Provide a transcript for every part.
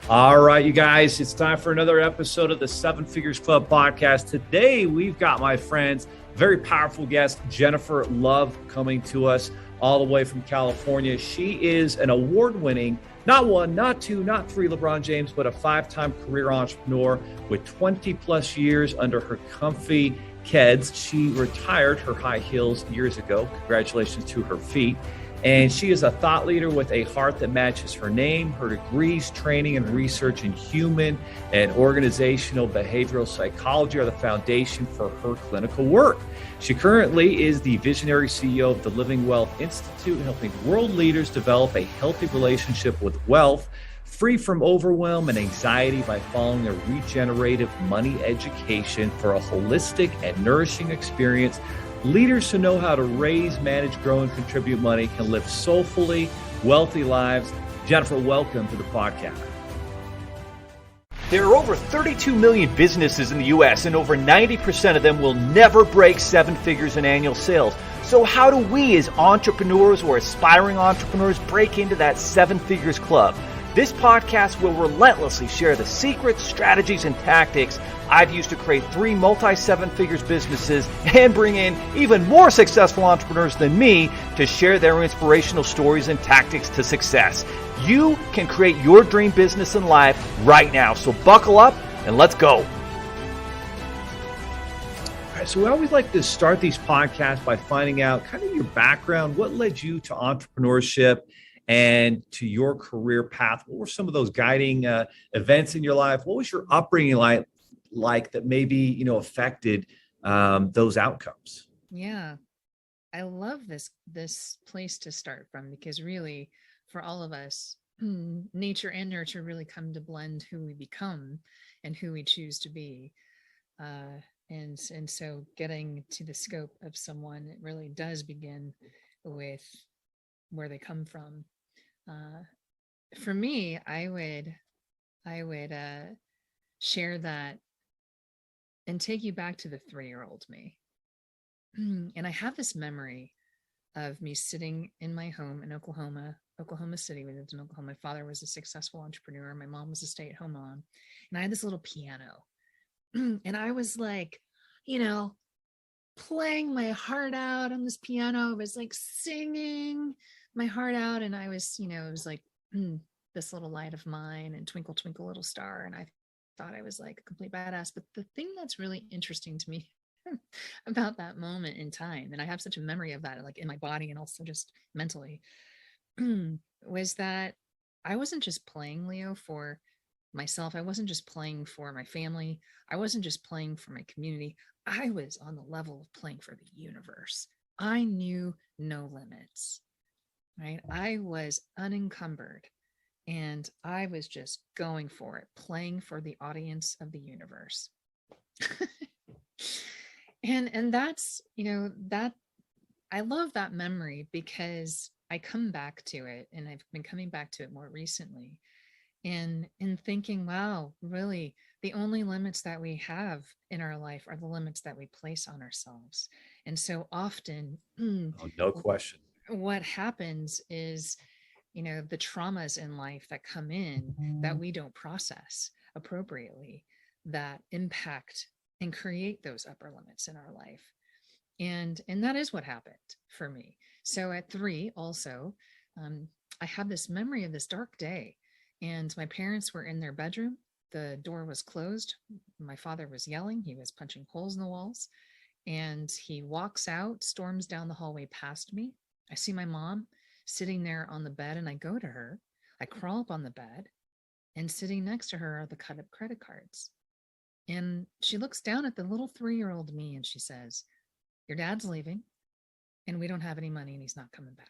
All right, you guys, it's time for another episode of the Seven Figures Club podcast. Today, we've got my friends, very powerful guest, Jennifer Love, coming to us all the way from California. She is an award-winning, not one, not two, not three LeBron James, but a five-time career entrepreneur with 20 plus years under her comfy keds. She retired her high heels years ago. Congratulations to her feet. And she is a thought leader with a heart that matches her name. Her degrees, training, and research in human and organizational behavioral psychology are the foundation for her clinical work. She currently is the visionary CEO of the Living Wealth Institute, helping world leaders develop a healthy relationship with wealth, free from overwhelm and anxiety by following a regenerative money education for a holistic and nourishing experience. Leaders who know how to raise, manage, grow, and contribute money can live soulfully, wealthy lives. Jennifer, welcome to the podcast. There are over 32 million businesses in the U.S., and over 90% of them will never break seven figures in annual sales. So how do we as entrepreneurs or aspiring entrepreneurs break into that seven figures club? This podcast will relentlessly share the secrets, strategies, and tactics I've used to create 3 multi-seven figures businesses and bring in even more successful entrepreneurs than me to share their inspirational stories and tactics to success. You can create your dream business and life right now. So buckle up and let's go. All right, so we always like to start these podcasts by finding out kind of your background. What led you to entrepreneurship and to your career path? What were some of those guiding events in your life? What was your upbringing like that maybe, affected those outcomes? Yeah, I love this place to start from, because really for all of us, nature and nurture really come to blend who we become and who we choose to be. And so getting to the scope of someone, it really does begin with where they come from. For me, I would share that and take you back to the 3-year-old me. And I have this memory of me sitting in my home in Oklahoma City. We lived in Oklahoma. My father was a successful entrepreneur. My mom was a stay-at-home mom. And I had this little piano. And I was like, playing my heart out on this piano. I was like singing my heart out. And I was, it was like this little light of mine and Twinkle, Twinkle, Little Star. And I thought I was like a complete badass. But the thing that's really interesting to me about that moment in time, and I have such a memory of that, like in my body and also just mentally, was that I wasn't just playing, Leo, for myself. I wasn't just playing for my family. I wasn't just playing for my community. I was on the level of playing for the universe. I knew no limits, right? I was unencumbered. And I was just going for it, playing for the audience of the universe. and that's, that I love that memory, because I come back to it, and I've been coming back to it more recently, and thinking, wow, really, the only limits that we have in our life are the limits that we place on ourselves. And so often, No question. what happens is, the traumas in life that come in that we don't process appropriately, that impact and create those upper limits in our life. And that is what happened for me. So at 3 also, I have this memory of this dark day, and my parents were in their bedroom. The door was closed. My father was yelling. He was punching holes in the walls, and he walks out, storms down the hallway past me. I see my mom sitting there on the bed, and I go to her. I crawl up on the bed, and sitting next to her are the cut up credit cards. And she looks down at the little 3-year-old me, and she says, "Your dad's leaving, and we don't have any money, and he's not coming back."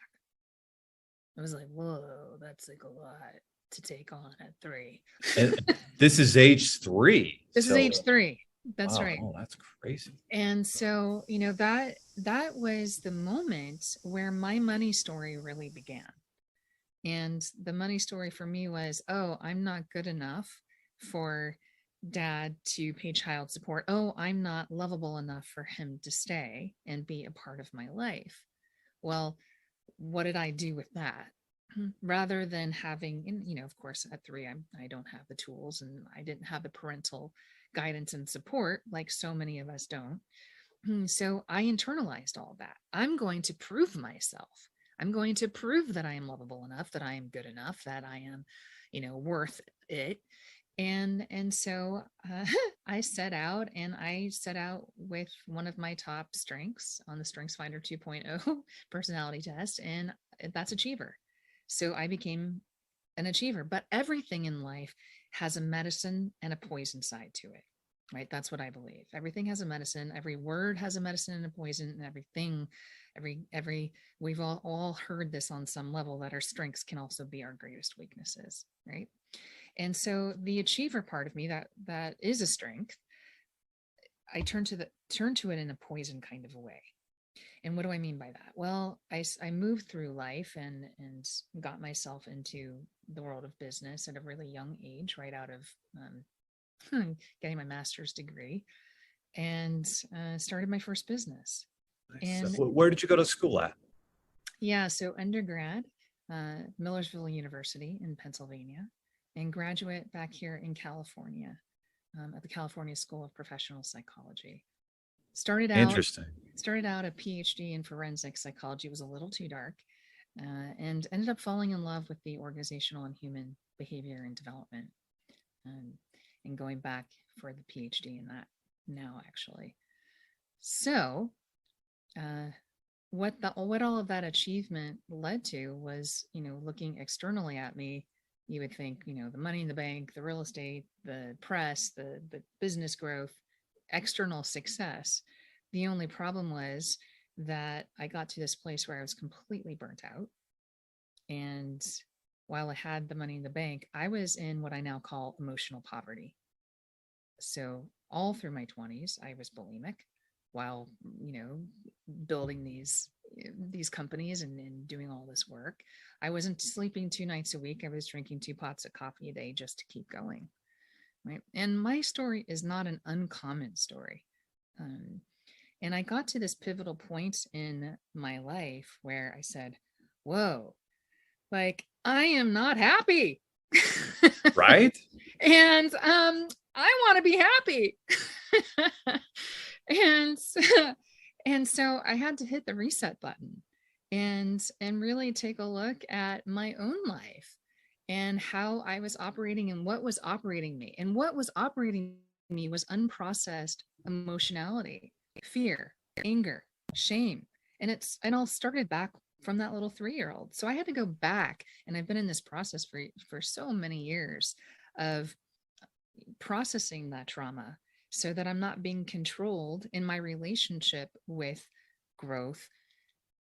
I was like, whoa, that's like a lot to take on at 3. And this is age 3. This is age 3. That's wow, right. Oh, that's crazy. And so, that was the moment where my money story really began. And the money story for me was, oh, I'm not good enough for dad to pay child support. Oh, I'm not lovable enough for him to stay and be a part of my life. Well, what did I do with that? rather than having, and of course at 3, I don't have the tools, and I didn't have the parental guidance and support like so many of us don't. So I internalized all that. I'm going to prove myself. I'm going to prove that I am lovable enough, that I am good enough, that I am, worth it. And so I set out, and I set out with one of my top strengths on the Strengths Finder 2.0 personality test, and that's achiever. So I became an achiever. But everything in life has a medicine and a poison side to it, right? That's what I believe. Everything has a medicine. Every word has a medicine and a poison, and everything, we've all heard this on some level, that our strengths can also be our greatest weaknesses, right? And so the achiever part of me, that is a strength, I turn to it in a poison kind of a way. And what do I mean by that? Well, I moved through life and got myself into the world of business at a really young age, right out of getting my master's degree, and started my first business. Nice. And So where did you go to school at? yeah, so undergrad, Millersville University in Pennsylvania, and graduate back here in California, at the California School of Professional Psychology. Started out a PhD in forensic psychology. It was a little too dark, and ended up falling in love with the organizational and human behavior and development, and going back for the PhD in that now, actually. So what all of that achievement led to was, looking externally at me, you would think, the money in the bank, the real estate, the press, the business growth, external success. The only problem was that I got to this place where I was completely burnt out. And while I had the money in the bank, I was in what I now call emotional poverty. So all through my 20s, I was bulimic while, building these companies and doing all this work. I wasn't sleeping 2 nights a week. I was drinking 2 pots of coffee a day just to keep going. Right. And my story is not an uncommon story. And I got to this pivotal point in my life where I said, whoa, like, I am not happy. Right. And I want to be happy. and so I had to hit the reset button and really take a look at my own life and how I was operating and what was operating me. And what was operating me was unprocessed emotionality, fear, anger, shame. And it all started back from that little 3-year-old. So I had to go back, and I've been in this process for so many years of processing that trauma so that I'm not being controlled in my relationship with growth,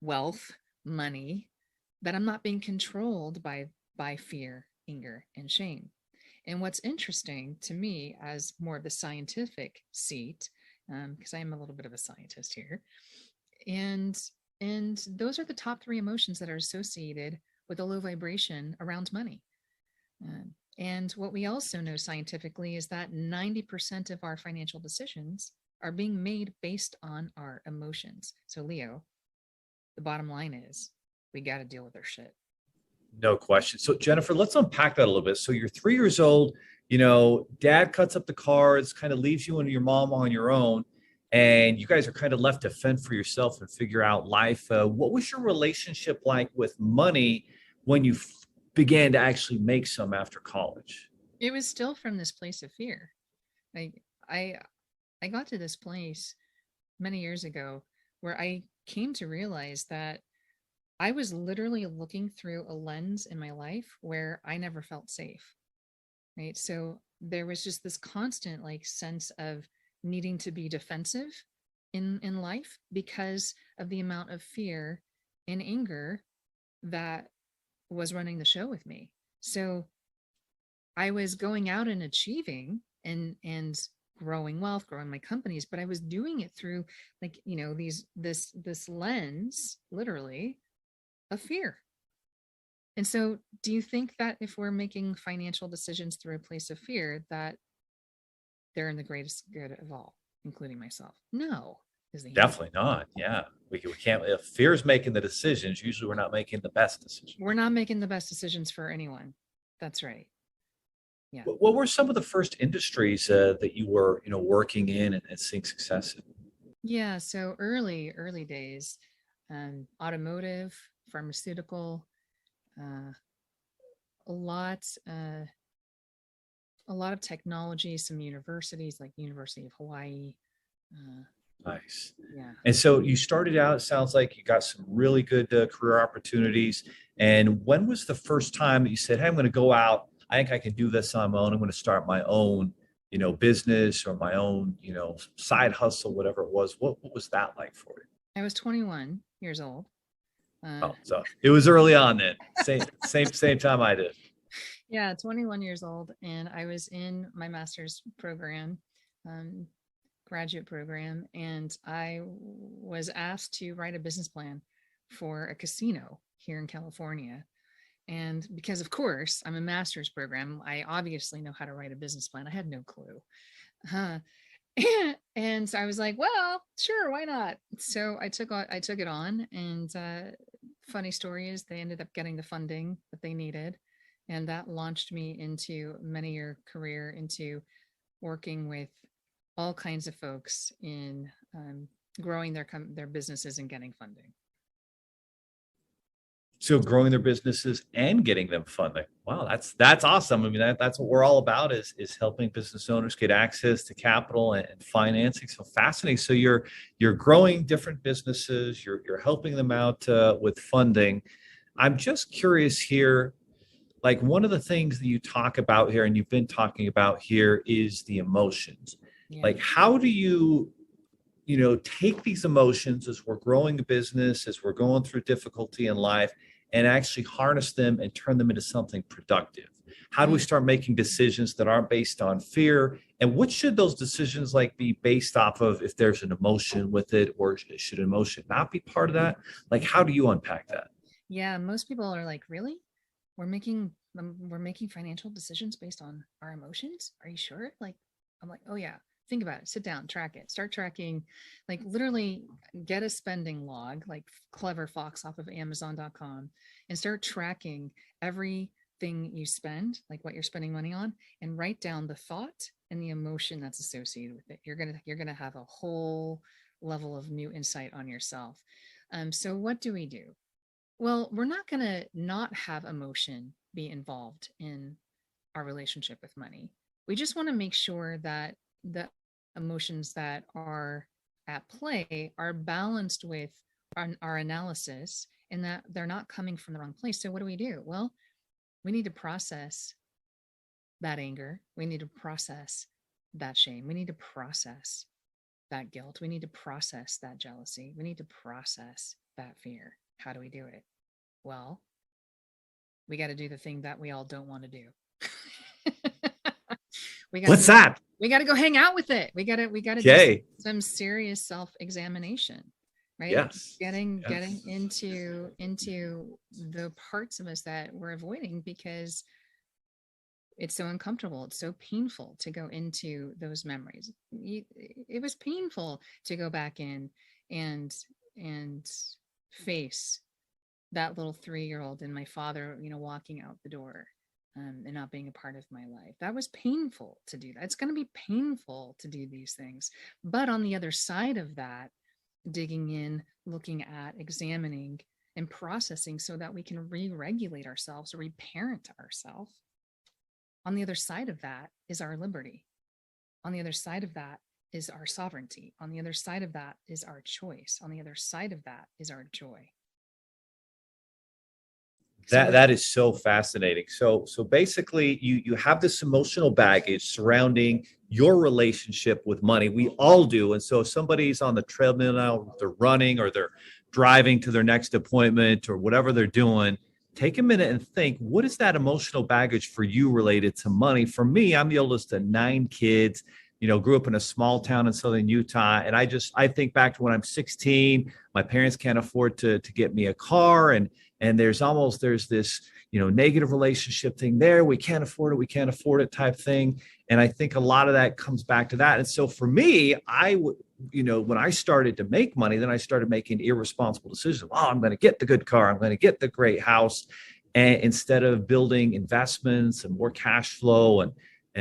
wealth, money, that I'm not being controlled by fear, anger, and shame. And what's interesting to me as more of the scientific seat, because I am a little bit of a scientist here, and those are the top 3 emotions that are associated with a low vibration around money. And what we also know scientifically is that 90% of our financial decisions are being made based on our emotions. So Leo, the bottom line is we got to deal with our shit. No question. So Jennifer, let's unpack that a little bit. So you're 3 years old, dad cuts up the cards, kind of leaves you and your mom on your own, and you guys are kind of left to fend for yourself and figure out life. What was your relationship like with money when you began to actually make some after college? It was still from this place of fear. Like I got to this place many years ago where I came to realize that I was literally looking through a lens in my life where I never felt safe. Right. So there was just this constant sense of needing to be defensive in life because of the amount of fear and anger that was running the show with me. So I was going out and achieving and growing wealth, growing my companies, but I was doing it through this lens, literally, of fear. And so do you think that if we're making financial decisions through a place of fear, that they're in the greatest good of all, including myself? No, Definitely not. Yeah. We can't, if fear is making the decisions, usually we're not making the best decisions. We're not making the best decisions for anyone. That's right. Yeah. What were some of the first industries that you were, working in and seeing success in? Yeah. So early days, automotive, pharmaceutical, uh, a lot, uh, a lot of technology, some universities like University of Hawaii. Uh, Nice. yeah. And so you started out, it sounds like you got some really good career opportunities. And when was the first time that you said, hey, I'm going to go out. I think I can do this on my own. I'm going to start my own, business or my own, side hustle, whatever it was. What was that like for you? I was 21 years old. Oh, so it was early on then. Same time I did. Yeah, 21 years old. And I was in my master's program, graduate program, and I was asked to write a business plan for a casino here in California. And because, of course, I'm a master's program, I obviously know how to write a business plan. I had no clue. And so I was like, well, sure, why not? So I took it on, and funny story is they ended up getting the funding that they needed, and that launched me into a many-year career into working with all kinds of folks in growing their businesses and getting funding. So growing their businesses and getting them funding. Wow, that's awesome. I mean, that's what we're all about is helping business owners get access to capital and financing. So fascinating. So you're growing different businesses. You're helping them out with funding. I'm just curious here. Like one of the things that you talk about here, and you've been talking about here, is the emotions. Yeah. Like how do you take these emotions as we're growing a business, as we're going through difficulty in life, and actually harness them and turn them into something productive? How do we start making decisions that aren't based on fear? And what should those decisions be based off of if there's an emotion with it, or should emotion not be part of that? Like, how do you unpack that? Yeah, most people are like, really? We're making financial decisions based on our emotions? Are you sure? I'm like, oh yeah. Think about it, sit down, track it, start tracking, literally get a spending log, like Clever Fox off of Amazon.com, and start tracking everything you spend, like what you're spending money on, and write down the thought and the emotion that's associated with it. You're going to have a whole level of new insight on yourself. So what do we do? Well, we're not going to not have emotion be involved in our relationship with money. We just want to make sure that the emotions that are at play are balanced with our analysis, and that they're not coming from the wrong place. So what do? Well, we need to process that anger. We need to process that shame. We need to process that guilt. We need to process that jealousy. We need to process that fear. How do we do it? Well, we got to do the thing that we all don't want to do. What's that? We got to go hang out with it. We got to do some serious self-examination, right? Yes. Getting into the parts of us that we're avoiding because it's so uncomfortable. It's so painful to go into those memories. It was painful to go back in and face that little 3-year-old and my father, walking out the door. And not being a part of my life. That was painful to do that. It's going to be painful to do these things. But on the other side of that, digging in, looking at, examining, and processing so that we can re-regulate ourselves or reparent ourselves. On the other side of that is our liberty. On the other side of that is our sovereignty. On the other side of that is our choice. On the other side of that is our joy. That is so fascinating. So basically you have this emotional baggage surrounding your relationship with money. We all do. And so if somebody's on the treadmill now, they're running or they're driving to their next appointment or whatever they're doing, take a minute and think, what is that emotional baggage for you related to money? For me, I'm the oldest of 9 kids, grew up in a small town in Southern Utah. And I think back to when I'm 16, my parents can't afford to get me a car. And there's this, negative relationship thing there. We can't afford it type thing. And I think a lot of that comes back to that. And so for me, when I started to make money, then I started making irresponsible decisions. Oh, I'm going to get the good car. I'm going to get the great house. And instead of building investments and more cash flow and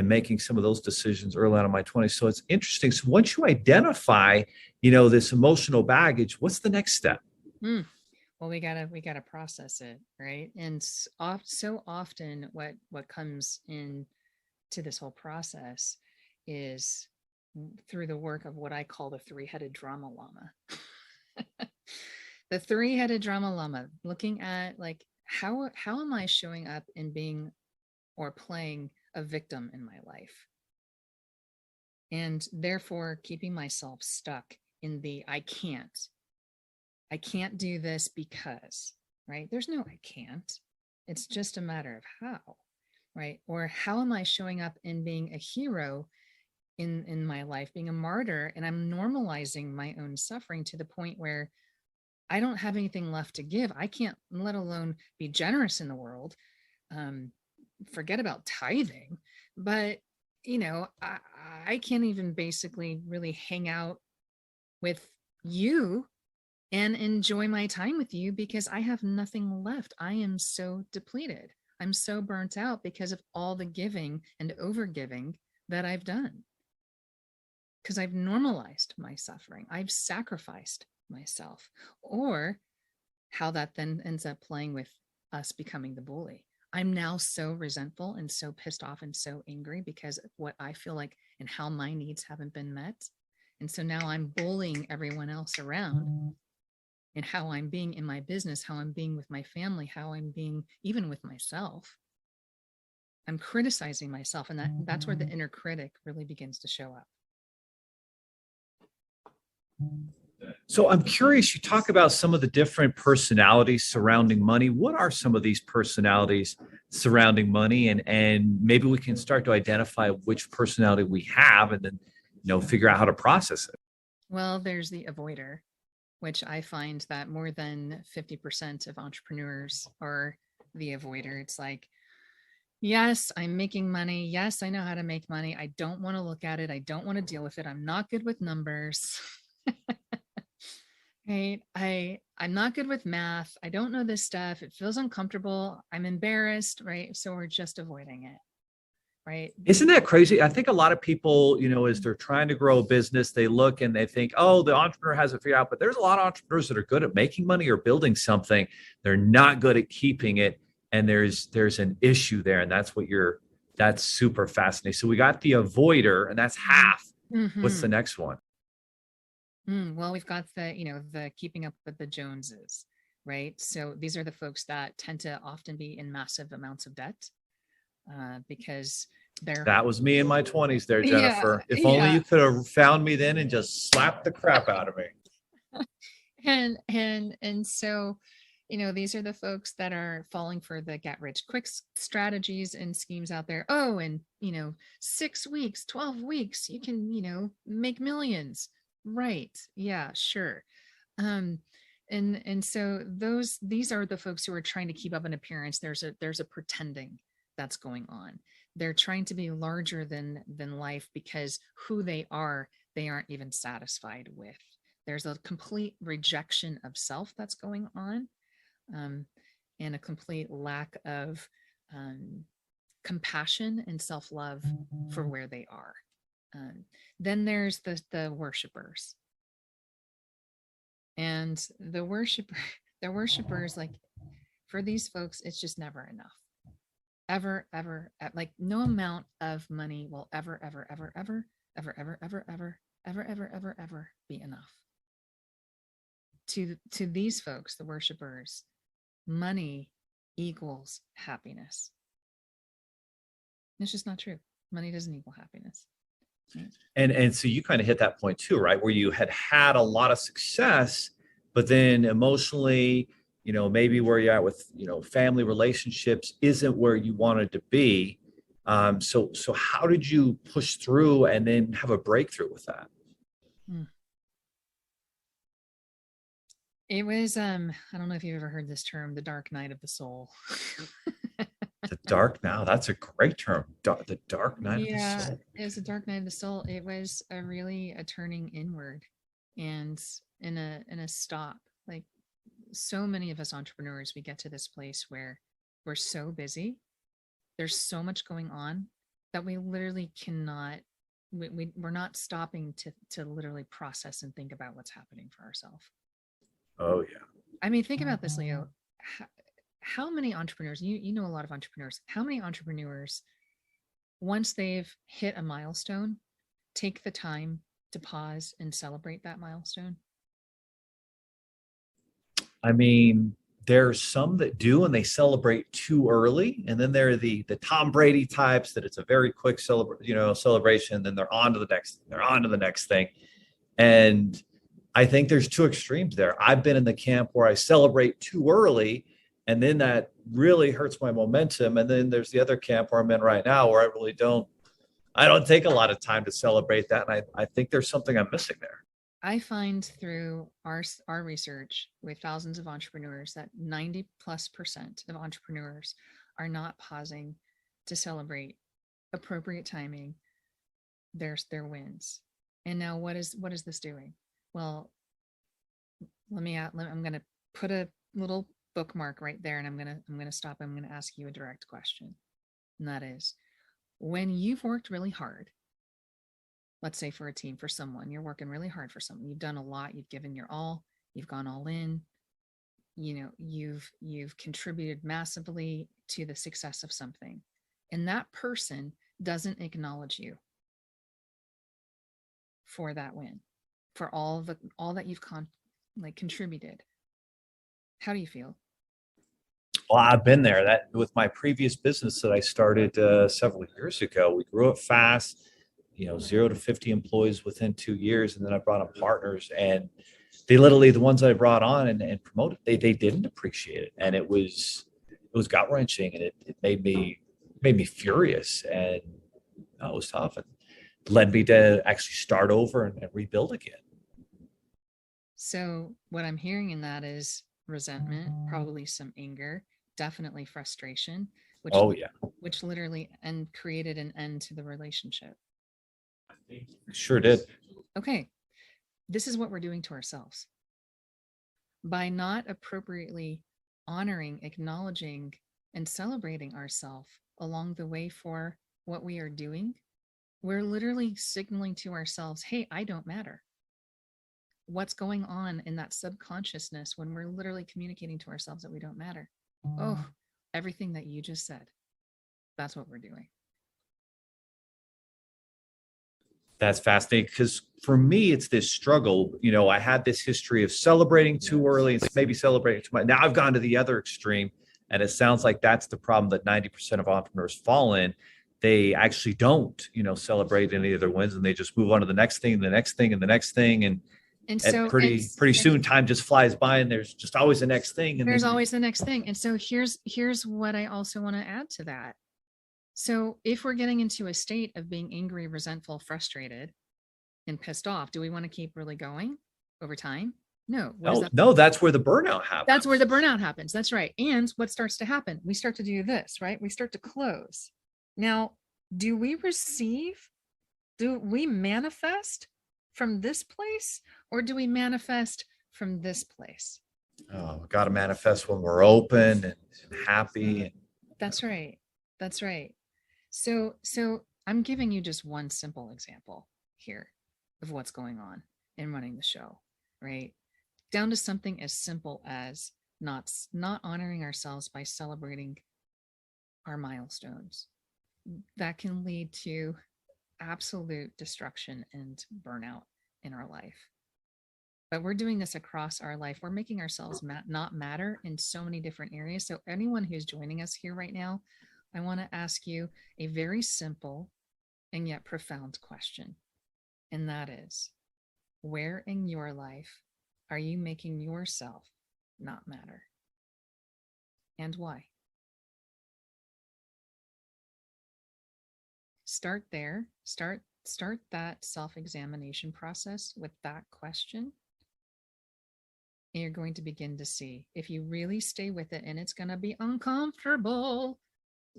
making some of those decisions early on in my 20s. So it's interesting. So once you identify, this emotional baggage, what's the next step? Well, we gotta process it, right? And so often what comes in to this whole process is through the work of what I call the three-headed drama llama. The three-headed drama llama, looking at like how am I showing up and being or playing a victim in my life, and therefore keeping myself stuck in the I can't do this because, right? There's no I can't. It's just a matter of how, right? Or how am I showing up and being a hero in my life, being a martyr, and I'm normalizing my own suffering to the point where I don't have anything left to give. I can't, let alone be generous in the world. Forget about tithing, but I can't even basically really hang out with you and enjoy my time with you because I have nothing left. I am so depleted. I'm so burnt out because of all the giving and overgiving that I've done. Because I've normalized my suffering. I've sacrificed myself. Or how that then ends up playing with us becoming the bully. I'm now so resentful and so pissed off and so angry because of what I feel like and how my needs haven't been met. And so now I'm bullying everyone else around and how I'm being in my business, how I'm being with my family, how I'm being even with myself. I'm criticizing myself, and that's where the inner critic really begins to show up. So I'm curious, you talk about some of the different personalities surrounding money. What are some of these personalities surrounding money? And maybe we can start to identify which personality we have and then, figure out how to process it. Well, there's the avoider, which I find that more than 50% of entrepreneurs are the avoider. It's like, yes, I'm making money. Yes, I know how to make money. I don't want to look at it. I don't want to deal with it. I'm not good with numbers. Right? I'm not good with math. I don't know this stuff. It feels uncomfortable. I'm embarrassed, right? So we're just avoiding it. Right. Isn't that crazy? I think a lot of people, as they're trying to grow a business, they look and they think, oh, the entrepreneur has it figured out. But there's a lot of entrepreneurs that are good at making money or building something. They're not good at keeping it. And there's an issue there. And that's super fascinating. So we got the avoider, and that's half. Mm-hmm. What's the next one? Well, we've got the keeping up with the Joneses, right? So these are the folks that tend to often be in massive amounts of debt. Because that was me in my 20s there, Jennifer. If only you could have found me then and just slapped the crap out of me. And so, these are the folks that are falling for the get rich quick strategies and schemes out there. Oh, and 6 weeks, 12 weeks, you can, make millions. Right. Yeah, sure. And so these are the folks who are trying to keep up an appearance. There's a pretending that's going on. They're trying to be larger than life because who they aren't even satisfied with. There's a complete rejection of self that's going on, and a complete lack of compassion and self-love for where they are. Then there's the worshipers, and the worshipers, like, for these folks, it's just never enough. Ever, like no amount of money will ever be enough. To these folks, the worshipers, money equals happiness. It's just not true. Money doesn't equal happiness. Right? And so you kind of hit that point too, right? Where you had a lot of success, but then emotionally, maybe where you're at with, family relationships isn't where you wanted to be. So how did you push through and then have a breakthrough with that? It was, I don't know if you've ever heard this term, the dark night of the soul. The dark now. That's a great term. The dark night of the Yeah, soul. it was a dark night of the soul. It was a turning inward and in a stop. Like so many of us entrepreneurs, we get to this place where we're so busy, there's so much going on that we literally cannot we're not stopping to literally process and think about what's happening for ourselves. Oh yeah. I mean, think about this, Leo. How many entrepreneurs, you know a lot of entrepreneurs, how many entrepreneurs, once they've hit a milestone, take the time to pause and celebrate that milestone? I mean, there's some that do and they celebrate too early, and then there are the Tom Brady types that it's a very quick celebration. Then they're on to the next thing, and I think there's two extremes there. I've been in the camp where I celebrate too early, and then that really hurts my momentum. And then there's the other camp where I'm in right now, where I don't take a lot of time to celebrate that, and I think there's something I'm missing there. I find through our research with thousands of entrepreneurs that 90+% of entrepreneurs are not pausing to celebrate appropriate timing their wins. And now what is this doing? Well, I'm going to put a little bookmark right there, and I'm going to stop. I'm going to ask you a direct question. And that is, when you've worked really hard, let's say for a team, for someone, you're working really hard for someone, you've done a lot, you've given your all, you've gone all in, you've contributed massively to the success of something, and that person doesn't acknowledge you for that win, for all that you've contributed. How do you feel? Well, I've been there. That with my previous business that I started several years ago, we grew up fast. 0 to 50 employees within 2 years, and then I brought on partners, and they literally, the ones I brought on and promoted, they didn't appreciate it, and it was gut wrenching, and it made me furious, and it was tough, and led me to actually start over and rebuild again. So what I'm hearing in that is resentment, probably some anger, definitely frustration, which literally created an end to the relationship. Sure did. Okay, this is what we're doing to ourselves by not appropriately honoring, acknowledging, and celebrating ourselves along the way for what we are doing. We're literally signaling to ourselves, hey, I don't matter. What's going on in that subconsciousness when we're literally communicating to ourselves that we don't matter? Oh, everything that you just said. That's what we're doing. That's fascinating, because for me, it's this struggle. I had this history of celebrating too early and maybe celebrating too much. Now I've gone to the other extreme, and it sounds like that's the problem that 90% of entrepreneurs fall in. They actually don't, celebrate any of their wins, and they just move on to the next thing, the next thing, and the next thing. And so pretty soon time just flies by, and there's just always the next thing. And there's always the next thing. And so here's what I also want to add to that. So if we're getting into a state of being angry, resentful, frustrated, and pissed off, do we want to keep really going over time? No. No, that's where the burnout happens. That's where the burnout happens. That's right. And what starts to happen? We start to do this, right? We start to close. Now, do we manifest from this place, or do we manifest from this place? Oh, we got to manifest when we're open and happy. That's right. That's right. So I'm giving you just one simple example here of what's going on in running the show, right? Down to something as simple as not honoring ourselves by celebrating our milestones. That can lead to absolute destruction and burnout in our life. But we're doing this across our life. We're making ourselves not matter in so many different areas. So anyone who's joining us here right now, I want to ask you a very simple and yet profound question. And that is, where in your life are you making yourself not matter? And why? Start there. Start that self-examination process with that question. And you're going to begin to see, if you really stay with it, and it's going to be uncomfortable,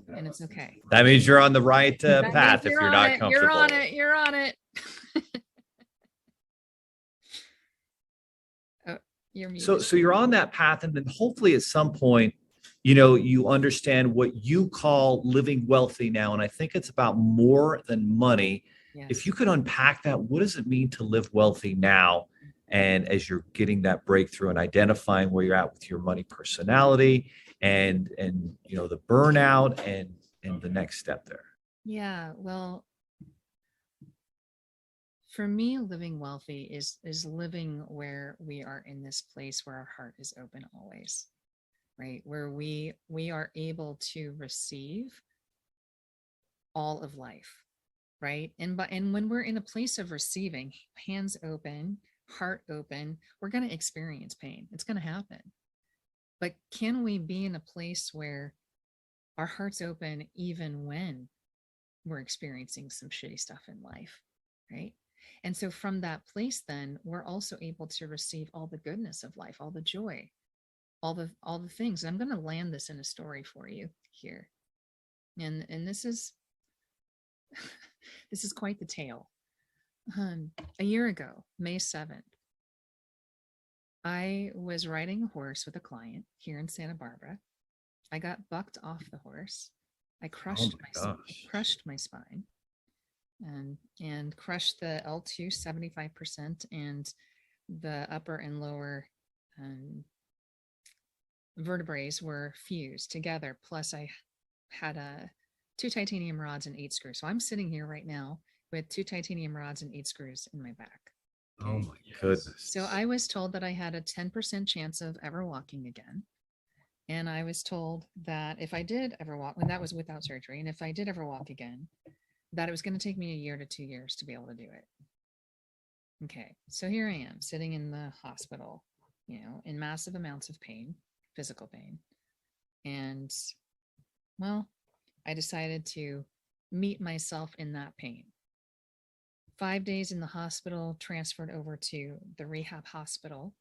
and it's okay. That means you're on the right That path means if you're not it. comfortable. You're on it. You're on it. Oh, you're muted. So you're on that path, and then hopefully at some point, you know, you understand what you call living wealthy now. And I think it's about more than money. Yes. If you could unpack that, what does it mean to live wealthy now? And as you're getting that breakthrough and identifying where you're at with your money personality and you know the burnout and the next step there. Yeah, well, for me, living wealthy is living where we are in this place where our heart is open always, right? Where we are able to receive all of life, right? And when we're in a place of receiving, hands open, heart open, we're going to experience pain. It's going to happen. But can we be in a place where our heart's open even when we're experiencing some shitty stuff in life, right? And so from that place, then we're also able to receive all the goodness of life, all the joy, all the things. And I'm going to land this in a story for you here. And this is this is quite the tale. A year ago, May 7th, I was riding a horse with a client here in Santa Barbara. I got bucked off the horse. I crushed my spine and crushed the L2 75% and the upper and lower vertebrae were fused together. Plus I had 2 titanium rods and 8 screws. So I'm sitting here right now with 2 titanium rods and 8 screws in my back. Okay? Oh my goodness. So I was told that I had a 10% chance of ever walking again. And I was told that if I did ever walk, when that was without surgery, and if I did ever walk again, that it was going to take me a year to 2 years to be able to do it. Okay, so here I am sitting in the hospital, you know, in massive amounts of pain, physical pain. And well, I decided to meet myself in that pain. 5 days in the hospital, transferred over to the rehab hospital.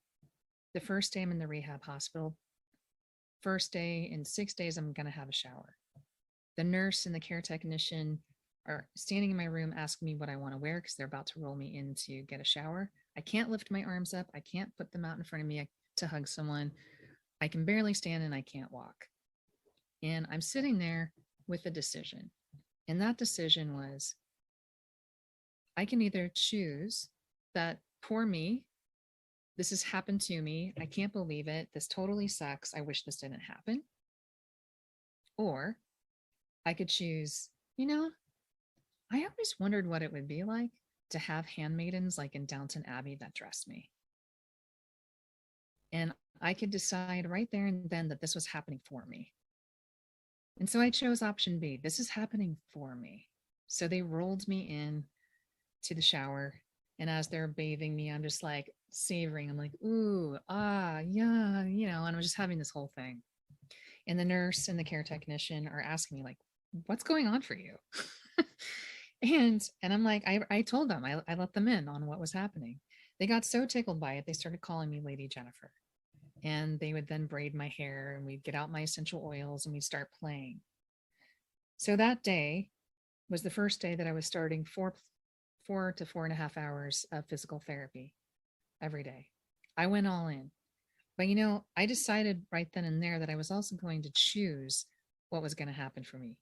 The first day I'm in the rehab hospital, first day in 6 days, I'm going to have a shower. The nurse and the care technician are standing in my room asking me what I want to wear because they're about to roll me in to get a shower. I can't lift my arms up. I can't put them out in front of me to hug someone. I can barely stand and I can't walk. And I'm sitting there with a decision. And that decision was, I can either choose that poor me, this has happened to me, I can't believe it, this totally sucks, I wish this didn't happen. Or I could choose, you know, I always wondered what it would be like to have handmaidens like in Downton Abbey that dressed me. And I could decide right there and then that this was happening for me. And so I chose option B. This is happening for me. So they rolled me in to the shower. And as they're bathing me, I'm just like savoring. I'm like, ooh, yeah, you know, and I'm just having this whole thing. And the nurse and the care technician are asking me like, what's going on for you? and I'm like, I told them, I let them in on what was happening. They got so tickled by it, they started calling me Lady Jennifer. And they would then braid my hair and we'd get out my essential oils and we'd start playing. So that day was the first day that I was starting 4 to 4.5 hours of physical therapy every day. I went all in. But, you know, I decided right then and there that I was also going to choose what was going to happen for me.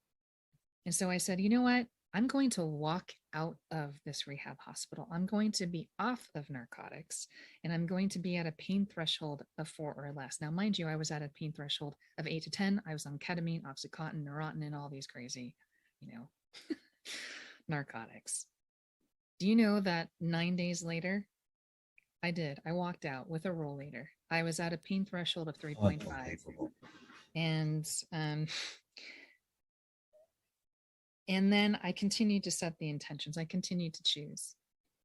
And so I said, you know what? I'm going to walk out of this rehab hospital. I'm going to be off of narcotics and I'm going to be at a pain threshold of 4 or less. Now, mind you, I was at a pain threshold of 8 to 10. I was on ketamine, Oxycontin, Neurontin, all these crazy, you know, narcotics. Do you know that 9 days later, I did. I walked out with a rollator. I was at a pain threshold of 3.5. And then I continued to set the intentions. I continued to choose.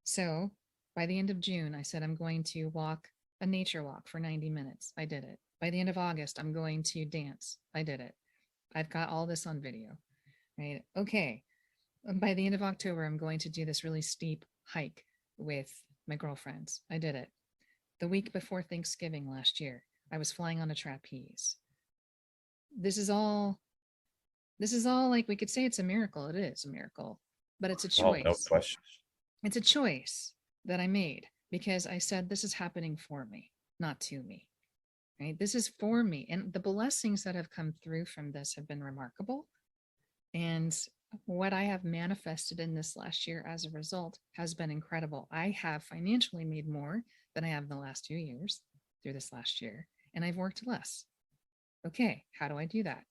So by the end of June, I said, I'm going to walk a nature walk for 90 minutes. I did it. By the end of August, I'm going to dance. I did it. I've got all this on video, right? Okay. By the end of October, I'm going to do this really steep hike with my girlfriends. I did it. The week before Thanksgiving last year, I was flying on a trapeze. This is all This is all like, we could say it's a miracle. It is a miracle, but it's a Oh, no choice. question. It's a choice that I made because I said, this is happening for me, not to me, right? This is for me. And the blessings that have come through from this have been remarkable. And what I have manifested in this last year as a result has been incredible. I have financially made more than I have in the last 2 years through this last year, and I've worked less. Okay, how do I do that?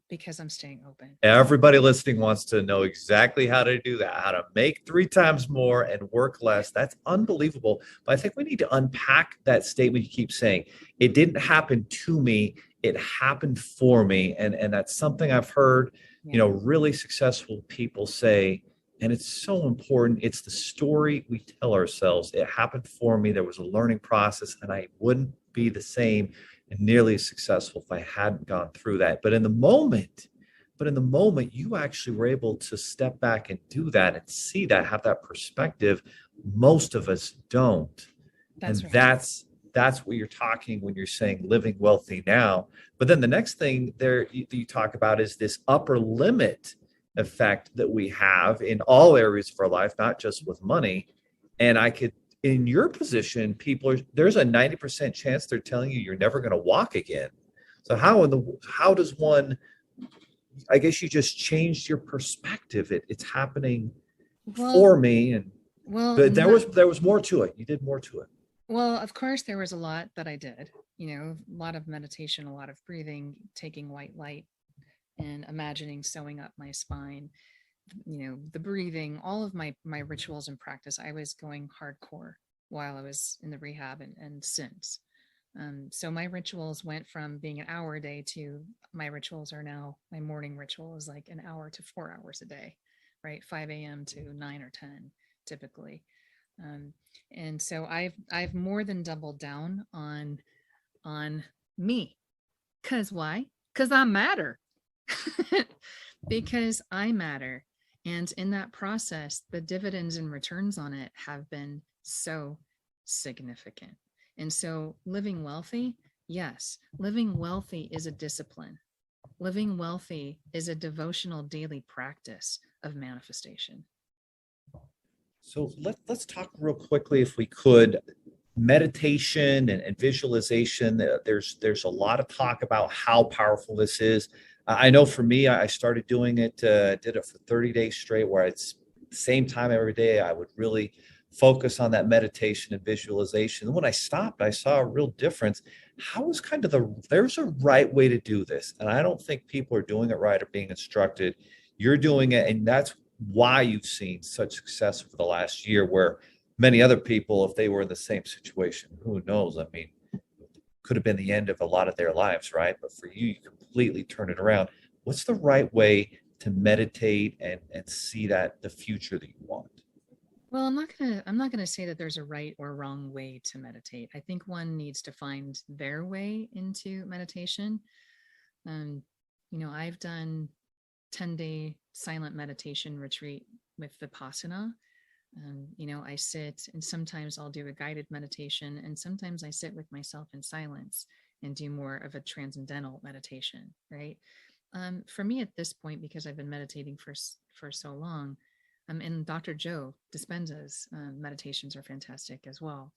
Because I'm staying open. Everybody listening wants to know exactly how to do that, how to make 3 times more and work less. That's unbelievable. But I think we need to unpack that statement you keep saying. It didn't happen to me, it happened for me. And that's something I've heard, really successful people say. And it's so important. It's the story we tell ourselves. It happened for me. There was a learning process, and I wouldn't be the same and nearly as successful if I hadn't gone through that. But in the moment, you actually were able to step back and do that and see that, have that perspective. Most of us don't. That's And right. that's what you're talking when you're saying living wealthy now. But then the next thing there you talk about is this upper limit effect that we have in all areas of our life, not just with money. And I could, in your position, there's a 90% chance they're telling you you're never going to walk again. So how does one, I guess you just changed your perspective. It's happening for me. And well, but there was more to it. You did more to it. Well, of course, there was a lot that I did, a lot of meditation, a lot of breathing, taking white light and imagining sewing up my spine, the breathing, all of my rituals and practice. I was going hardcore while I was in the rehab and since. So my rituals went from being an hour a day to my rituals are now, my morning ritual is like an hour to 4 hours a day, right? 5 a.m. to 9 or 10 typically. And so I've more than doubled down on me. Cause why? Cause I matter. Because I matter. And in that process, the dividends and returns on it have been so significant. And so living wealthy, yes, living wealthy is a discipline. Living wealthy is a devotional daily practice of manifestation. So let's talk real quickly, if we could, meditation and visualization. There's a lot of talk about how powerful this is. I know for me, I started doing it, did it for 30 days straight, where it's the same time every day. I would really focus on that meditation and visualization. And when I stopped, I saw a real difference. How is there's a right way to do this. And I don't think people are doing it right or being instructed. You're doing it, and that's why you've seen such success over the last year, where many other people, if they were in the same situation, who knows? I mean, could have been the end of a lot of their lives, right? But for you, you completely turn it around. What's the right way to meditate and see that the future that you want? Well, I'm not gonna say that there's a right or wrong way to meditate. I think one needs to find their way into meditation. I've done 10-day silent meditation retreat with Vipassana. I sit, and sometimes I'll do a guided meditation, and sometimes I sit with myself in silence and do more of a transcendental meditation, right? For me at this point, because I've been meditating for so long, and Dr. Joe Dispenza's meditations are fantastic as well.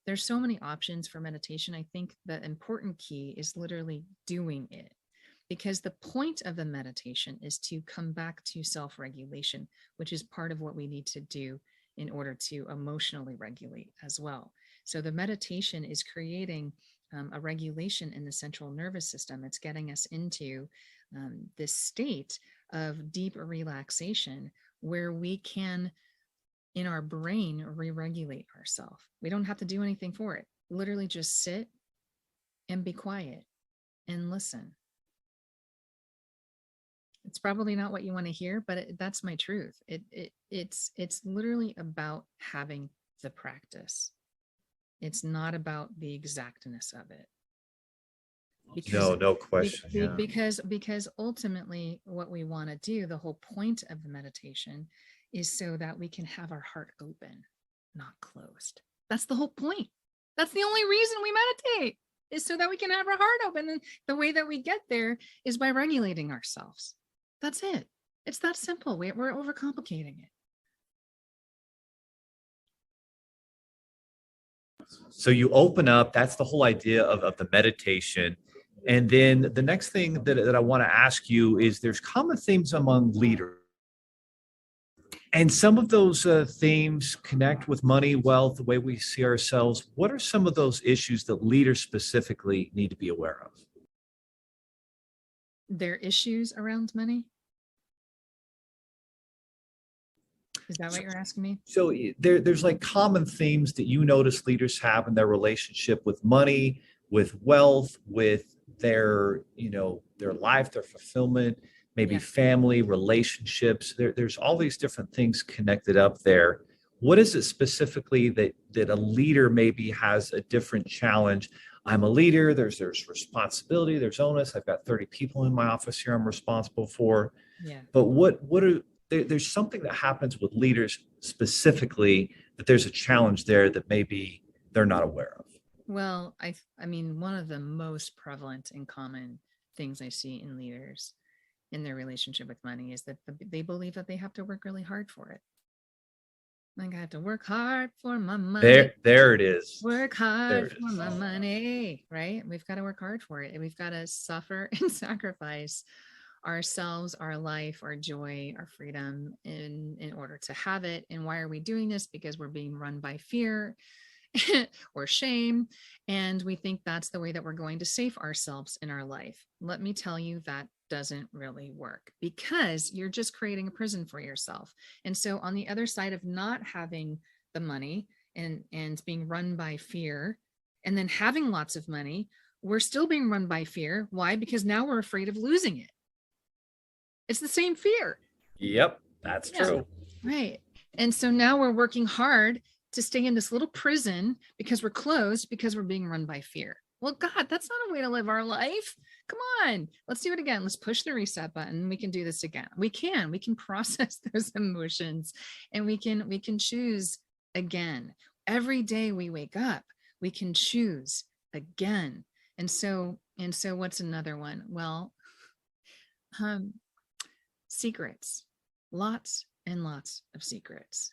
There's so many options for meditation. I think the important key is literally doing it, because the point of the meditation is to come back to self-regulation, which is part of what we need to do in order to emotionally regulate as well. So the meditation is creating a regulation in the central nervous system. It's getting us into this state of deep relaxation where we can, in our brain, re-regulate ourselves. We don't have to do anything for it. Literally just sit and be quiet and listen. It's probably not what you want to hear, but that's my truth. It's literally about having the practice. It's not about the exactness of it. No question. Because ultimately what we want to do, the whole point of the meditation, is so that we can have our heart open, not closed. That's the whole point. That's the only reason we meditate, is so that we can have our heart open. And the way that we get there is by regulating ourselves. That's it. It's that simple. We're overcomplicating it. So you open up, that's the whole idea of the meditation. And then the next thing that I want to ask you is there's common themes among leaders. And some of those themes connect with money, wealth, the way we see ourselves. What are some of those issues that leaders specifically need to be aware of? Their issues around money. Is that what you're asking me? So there's like common themes that you notice leaders have in their relationship with money, with wealth, with their, their life, their fulfillment, maybe Yeah. family, relationships. There's all these different things connected up there. What is it specifically that a leader maybe has a different challenge? I'm a leader, there's responsibility, there's onus. I've got 30 people in my office here I'm responsible for. Yeah. But there's something that happens with leaders specifically that there's a challenge there that maybe they're not aware of. Well, I mean, one of the most prevalent and common things I see in leaders in their relationship with money is that they believe that they have to work really hard for it. Like, I have to work hard for my money. There it is. Work hard for my money, right? We've got to work hard for it. And we've got to suffer and sacrifice ourselves, our life, our joy, our freedom in order to have it. And why are we doing this? Because we're being run by fear or shame. And we think that's the way that we're going to save ourselves in our life. Let me tell you, that doesn't really work, because you're just creating a prison for yourself. And so on the other side of not having the money and being run by fear, and then having lots of money, we're still being run by fear. Why? Because now we're afraid of losing it. It's the same fear. Yep, that's true. Right. And so now we're working hard to stay in this little prison because we're closed, because we're being run by fear. Well, God, that's not a way to live our life. Come on, let's do it again. Let's push the reset button. We can do this again. We can process those emotions, and we can choose again. Every day we wake up, we can choose again. And so what's another one? Well, secrets, lots and lots of secrets,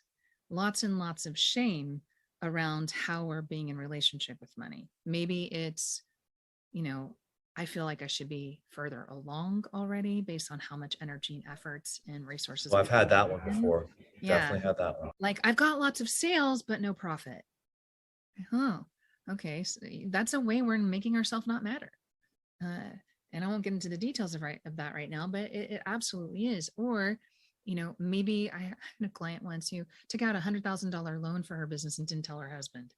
lots and lots of shame around how we're being in relationship with money. Maybe it's, I feel like I should be further along already based on how much energy and efforts and resources. Well, I've had that one before. Yeah. Definitely had that one. Like, I've got lots of sales, but no profit. Oh, okay. So that's a way we're making ourselves not matter. And I won't get into the details of that right now, but it absolutely is. Or, maybe I had a client once who took out $100,000 loan for her business and didn't tell her husband,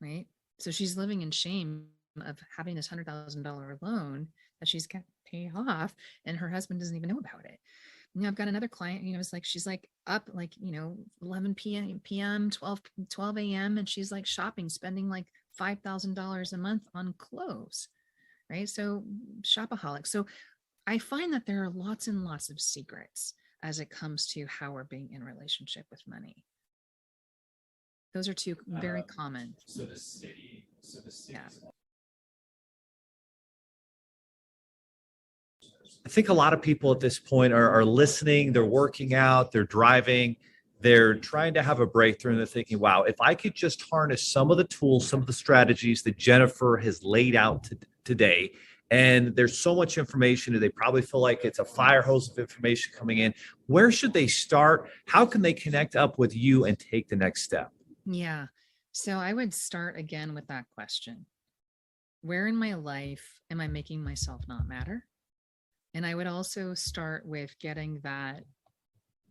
right? So she's living in shame of having this $100,000 loan that she's got to pay off, and her husband doesn't even know about it. I've got another client, it's like, she's like up like, 11 p.m., 12 a.m. And she's like shopping, spending like $5,000 a month on clothes, right? So shopaholic. So I find that there are lots and lots of secrets as it comes to how we're being in relationship with money. Those are two very common. Yeah. I think a lot of people at this point are listening, they're working out, they're driving, they're trying to have a breakthrough, and they're thinking, wow, if I could just harness some of the tools, some of the strategies that Jennifer has laid out today, and there's so much information, and they probably feel like it's a fire hose of information coming in. Where should they start? How can they connect up with you and take the next step? Yeah. So I would start again with that question. Where in my life am I making myself not matter? And I would also start with getting that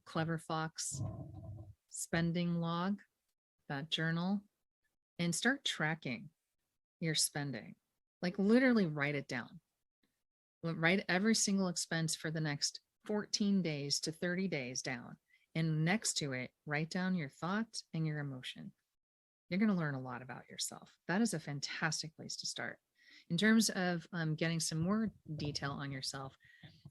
Clever Fox spending log, that journal, and start tracking your spending. Like, literally write it down. Write every single expense for the next 14 days to 30 days down. And next to it, write down your thoughts and your emotion. You're going to learn a lot about yourself. That is a fantastic place to start. In terms of getting some more detail on yourself,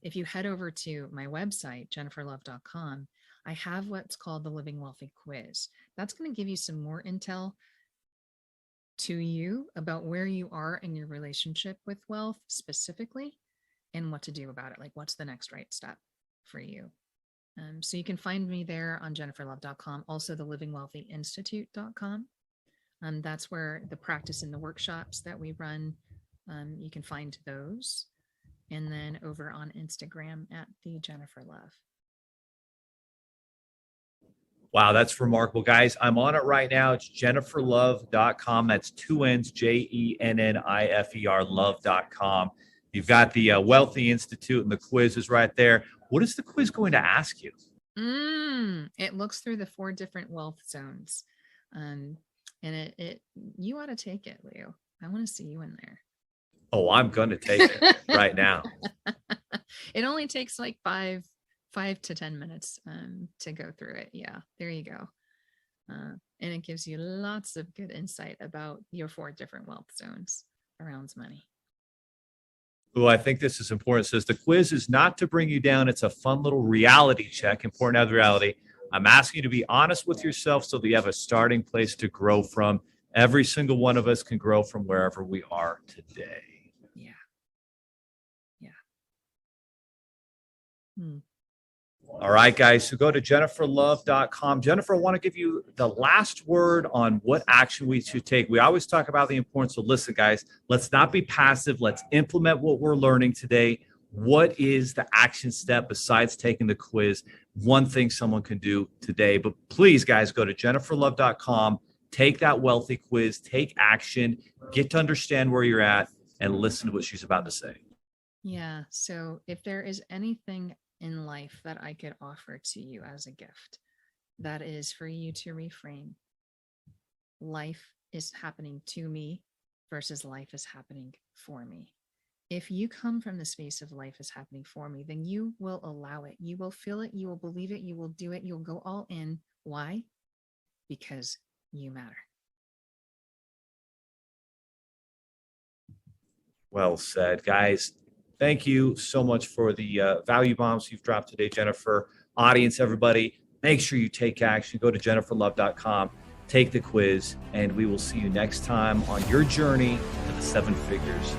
if you head over to my website, jenniferlove.com, I have what's called the Living Wealthy Quiz. That's going to give you some more intel to you about where you are in your relationship with wealth specifically, and what to do about it. Like, what's the next right step for you. So you can find me there on jenniferlove.com, also the livingwealthyinstitute.com. That's where the practice and the workshops that we run, you can find those. And then over on Instagram at the Jennifer Love. Wow, that's remarkable, guys. I'm on it right now. It's jenniferlove.com. That's 2 N's, JENNIFER, love.com. You've got the Wealthy Institute and the quiz is right there. What is the quiz going to ask you? It looks through the 4 different wealth zones. And you ought to take it, Leo. I want to see you in there. Oh, I'm going to take it right now. It only takes like 5 to 10 minutes to go through it. Yeah, there you go. And it gives you lots of good insight about your 4 different wealth zones around money. Oh, I think this is important. It says the quiz is not to bring you down. It's a fun little reality check. Important to have the reality. I'm asking you to be honest with yourself so that you have a starting place to grow from. Every single one of us can grow from wherever we are today. All right, guys. So go to jenniferlove.com. Jennifer, I want to give you the last word on what action we should take. We always talk about the importance of listen, guys. Let's not be passive. Let's implement what we're learning today. What is the action step besides taking the quiz? One thing someone can do today. But please, guys, go to jenniferlove.com. Take that wealthy quiz. Take action. Get to understand where you're at and listen to what she's about to say. Yeah. So if there is anything in life that I could offer to you as a gift, that is for you to reframe. Life is happening to me versus life is happening for me. If you come from the space of life is happening for me, then you will allow it. You will feel it. You will believe it. You will do it. You'll go all in. Why? Because you matter. Well said, guys. Thank you so much for the value bombs you've dropped today, Jennifer. Audience, everybody, make sure you take action. Go to jenniferlove.com, take the quiz, and we will see you next time on your journey to the 7 figures.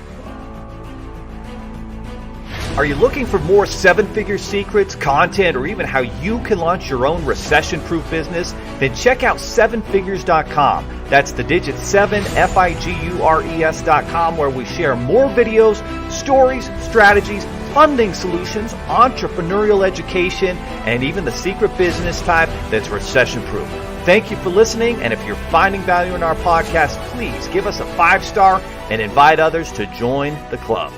Are you looking for more 7-figure secrets, content, or even how you can launch your own recession-proof business? Then check out 7figures.com. That's the digit 7, FIGURES.com, where we share more videos, stories, strategies, funding solutions, entrepreneurial education, and even the secret business type that's recession-proof. Thank you for listening, and if you're finding value in our podcast, please give us a 5-star and invite others to join the club.